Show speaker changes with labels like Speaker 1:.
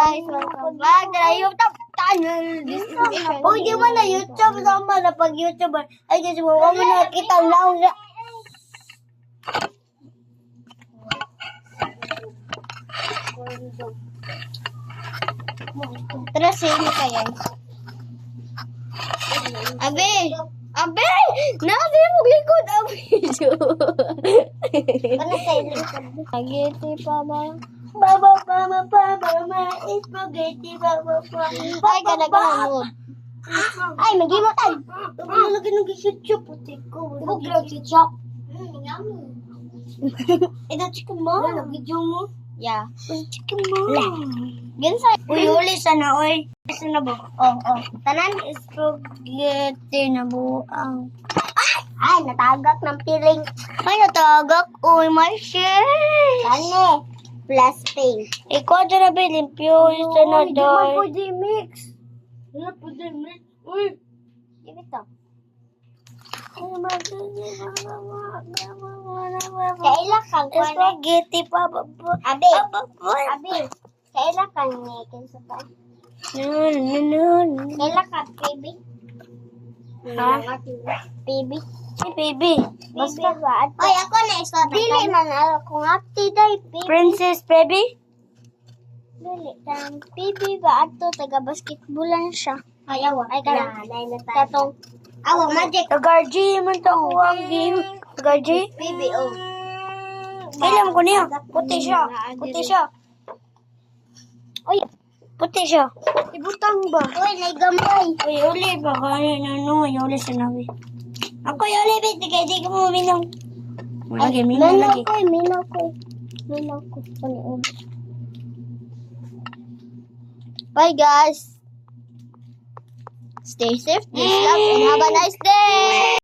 Speaker 1: guys, welcome back to the YouTube channel. Oh, di ba na YouTube sama na pag YouTuber? Ay, guys, wala mo nakita lang. Tara, sino kaya? Abe! Abe! Nasi mo likod ang video. Ano kayo likod? Spaghetti pa ba? Baba, baba, baba, spaghetti, baba, baba. Ay, kadaganood. Ay, magimutan. Lagi ng ketchup. Puti ko. Huwag lang ketchup. Yummy. Ito chicken mo? Video mo? Yeah. Chicken mo. Gansa. Uy, uli sana, oy. Sana ba? Oh. Tanan spaghetti na buang. Ay, natagak ng piling. Ay, natagak. Uy, my shit. Kani? Plus pink. Ikaw dyan na ba? Limpyo. Isa na doon. Hindi man pwede mix. Wala pwede mix. Uy. Give it up. Kailan kang spaghetti pa. Abi. Kailan kang nikin sa pa? Kailan kang baby? Ha? Baby? Si baby. Basta ba? Ay, ako na isa. Dili man ako nga. Tiday, baby. Princess baby? Dili. Baby ba? Ato, taga-basketballan siya. Ay, awa. Ay, katong. Awa, magic. Tagarji man to ako ang game. Tagarji? Baby, oh. Kailan ko niya? Puti siya. Uy, puti siya. Ibutang ba? Uy, naigamay. Uy, uli ba? Kaya uli sa nabi. Ako yung uli, baby. Kaya di ka mo minang. Minaw ko. Bye, guys. Stay safe, please love, and have a nice day.